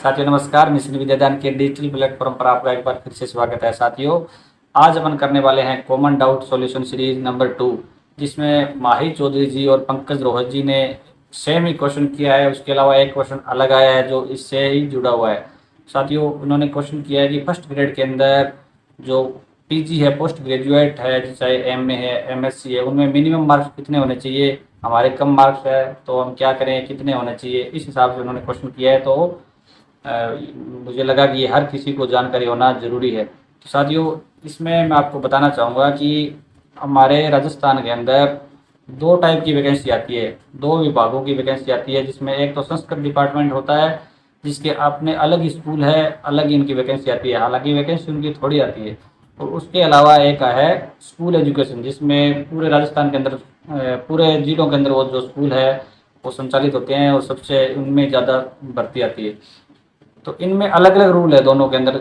साथियों नमस्कार, मिशन विद्यादान के डिजिटल प्लेटफॉर्म पर आपका एक बार फिर से स्वागत है। साथियों, आज अपन करने वाले हैं common doubt solution series number 2, जिसमें माही चौधरी जी और पंकज रोहत जी ने सेम ही क्वेश्चन किया है। उसके अलावा एक क्वेश्चन अलग आया है जो इससे ही जुड़ा हुआ है। साथियों, उन्होंने क्वेश्चन किया है कि फर्स्ट ग्रेड के अंदर जो पीजी है, पोस्ट ग्रेजुएट है, चाहे एमए है, एमएससी है, उनमें मिनिमम मार्क्स कितने होने चाहिए। हमारे कम मार्क्स है तो हम क्या करें, कितने होने चाहिए, इस हिसाब से उन्होंने क्वेश्चन किया है। तो मुझे लगा कि ये हर किसी को जानकारी होना ज़रूरी है। तो साथियों, इसमें मैं आपको बताना चाहूँगा कि हमारे राजस्थान के अंदर दो टाइप की वैकेंसी आती है, दो विभागों की वैकेंसी आती है, जिसमें एक तो संस्कृत डिपार्टमेंट होता है, जिसके अपने अलग ही स्कूल है, अलग ही इनकी वैकेंसी आती है। हालांकि वैकेंसी उनकी थोड़ी आती है। और उसके अलावा एक है स्कूल एजुकेशन, जिसमें पूरे राजस्थान के अंदर पूरे जिलों के अंदर वो जो स्कूल है वो संचालित होते हैं और सबसे उनमें ज़्यादा भर्ती आती है। तो इनमें अलग अलग रूल है दोनों के अंदर।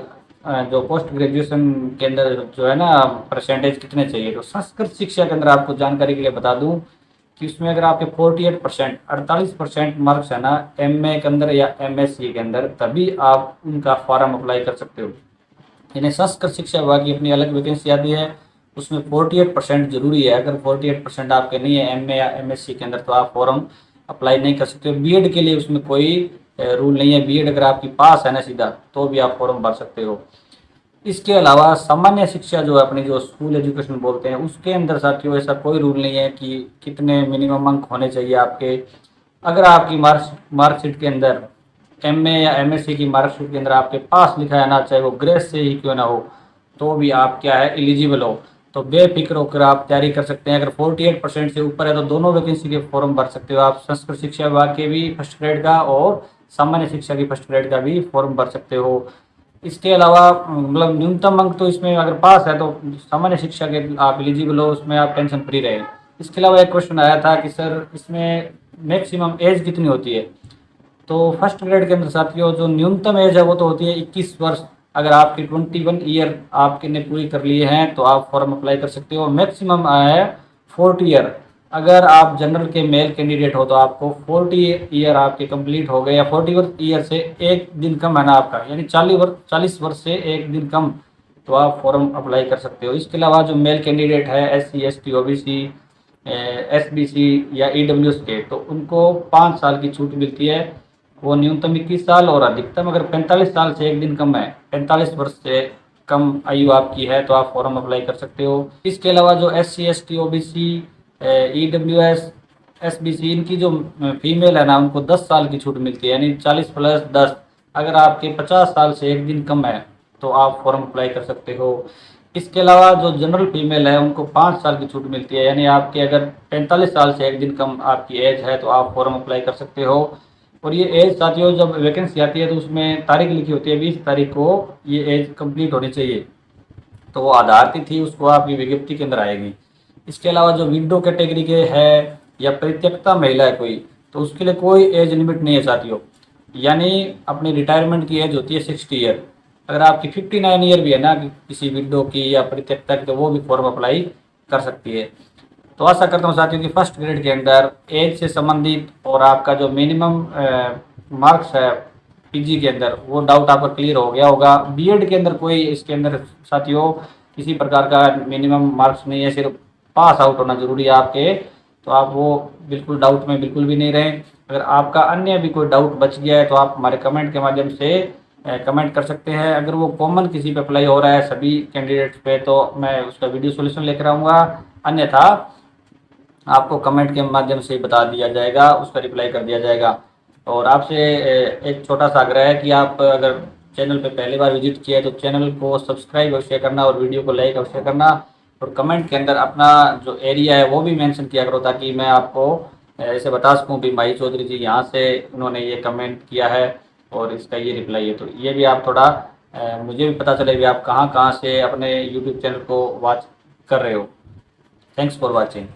जो पोस्ट ग्रेजुएशन के अंदर जो है ना, परसेंटेज कितने चाहिए। तो संस्कृत शिक्षा के अंदर आपको जानकारी के लिए बता दूं कि उसमें अगर आपके 48% 48% मार्क्स है ना एमए के अंदर या एमएससी के अंदर, तभी आप उनका फॉर्म अप्लाई कर सकते हो। यानी संस्कृत शिक्षा विभाग की अपनी अलग वैकेंसी आती है, उसमें 48% जरूरी है। अगर 48% आपके नहीं है एमए या एमएससी के अंदर, तो आप फॉर्म अप्लाई नहीं कर सकते हो। बीएड के लिए उसमें कोई रूल नहीं है। बीएड अगर आपकी पास है ना सीधा, तो भी आप फॉर्म भर सकते हो। इसके अलावा सामान्य शिक्षा जो है, अपनी जो स्कूल एजुकेशन बोलते हैं, उसके अंदर साथियों ऐसा कोई रूल नहीं है कि कितने मिनिमम अंक होने चाहिए आपके। अगर आपकी मार्कशीट के अंदर एमए या एमएससी की मार्कशीट के अंदर आपके पास लिखा है ना, चाहे वो ग्रेस से ही क्यों ना हो, तो भी आप क्या है, एलिजिबल हो। तो बेफिक्र होकर आप तैयारी कर सकते हैं। अगर 48% से ऊपर है तो दोनों वैकेंसी के फॉर्म भर सकते हो आप, संस्कृत शिक्षा विभाग के भी फर्स्ट ग्रेड का और सामान्य शिक्षा की फर्स्ट ग्रेड का भी फॉर्म भर सकते हो। इसके अलावा मतलब न्यूनतम अंक तो इसमें अगर पास है तो सामान्य शिक्षा के आप एलिजिबल हो, उसमें आप टेंशन फ्री रहे। इसके अलावा एक क्वेश्चन आया था कि सर इसमें मैक्सिमम एज कितनी होती है। तो फर्स्ट ग्रेड के अंदर साथियों जो न्यूनतम एज है वो तो होती है 21 वर्ष। अगर आपकी 21 ईयर आपके ने पूरी कर लिए हैं तो आप फॉर्म अप्लाई कर सकते हो। मैक्सिमम है 40 ईयर। अगर आप जनरल के मेल कैंडिडेट हो तो आपको 40 ईयर आपके कंप्लीट हो गए, या 40 ईयर से एक दिन कम है ना आपका, यानी 40 वर्ष से एक दिन कम, तो आप फॉर्म अप्लाई कर सकते हो। इसके अलावा जो मेल कैंडिडेट है SC ST OBC SBC या EWS के, तो उनको 5 साल की छूट मिलती है। वो न्यूनतम 21 साल और अधिकतम अगर 45 साल से एक दिन कम है, 45 वर्ष से कम आयु आपकी है, तो आप फॉर्म अप्लाई कर सकते हो। इसके अलावा जो SC ST OBC EWS SBC, इनकी जो फीमेल है ना, उनको 10 साल की छूट मिलती है, यानी 40 + 10। अगर आपके 50 साल से एक दिन कम है तो आप फॉर्म अप्लाई कर सकते हो। इसके अलावा जो जनरल फीमेल है उनको 5 साल की छूट मिलती है, यानी आपके अगर 45 साल से एक दिन कम आपकी एज है तो आप फॉर्म अप्लाई कर सकते हो। और ये एज साथियों जब वैकेंसी आती है तो उसमें तारीख लिखी होती है, 20 तारीख को ये एज कंप्लीट होनी चाहिए। तो वो आधार तिथि उसको आपकी विज्ञप्ति के अंदर आएगी। इसके अलावा जो विडो कैटेगरी के है या परित्यक्ता महिला है कोई, तो उसके लिए कोई एज लिमिट नहीं है साथियों। यानी अपनी रिटायरमेंट की एज होती है 60 ईयर। अगर आपकी 59 ईयर भी है ना किसी विडो की या परित्यक्ता की, तो वो भी फॉर्म अप्लाई कर सकती है। तो आशा करता हूँ साथियों कि फर्स्ट ग्रेड के अंदर एज से संबंधित और आपका जो मिनिमम मार्क्स है पीजी के अंदर, वो डाउट आपका क्लियर हो गया होगा। बीएड के अंदर कोई इसके अंदर साथियों किसी प्रकार का मिनिमम मार्क्स नहीं है, सिर्फ पास आउट होना जरूरी है आपके। तो आप वो बिल्कुल डाउट में बिल्कुल भी नहीं रहें। अगर आपका अन्य भी कोई डाउट बच गया है तो आप हमारे कमेंट के माध्यम से कमेंट कर सकते हैं। अगर वो कॉमन किसी पे अप्लाई हो रहा है सभी कैंडिडेट्स पे, तो मैं उसका वीडियो सॉल्यूशन लेकर आऊँगा। अन्यथा आपको कमेंट के माध्यम से बता दिया जाएगा, उसका रिप्लाई कर दिया जाएगा। और आपसे एक छोटा सा आग्रह है कि आप अगर चैनल पे पहली बार विजिट किया है तो चैनल को सब्सक्राइब अवश्य करना और वीडियो को लाइक अवश्य करना। और कमेंट के अंदर अपना जो एरिया है वो भी मेंशन किया करो, ताकि मैं आपको ऐसे बता सकूं भी माही चौधरी जी यहाँ से उन्होंने ये कमेंट किया है और इसका ये रिप्लाई है। तो ये भी आप थोड़ा मुझे भी पता चले भी आप कहाँ कहाँ से अपने यूट्यूब चैनल को वॉच कर रहे हो। Thanks for watching.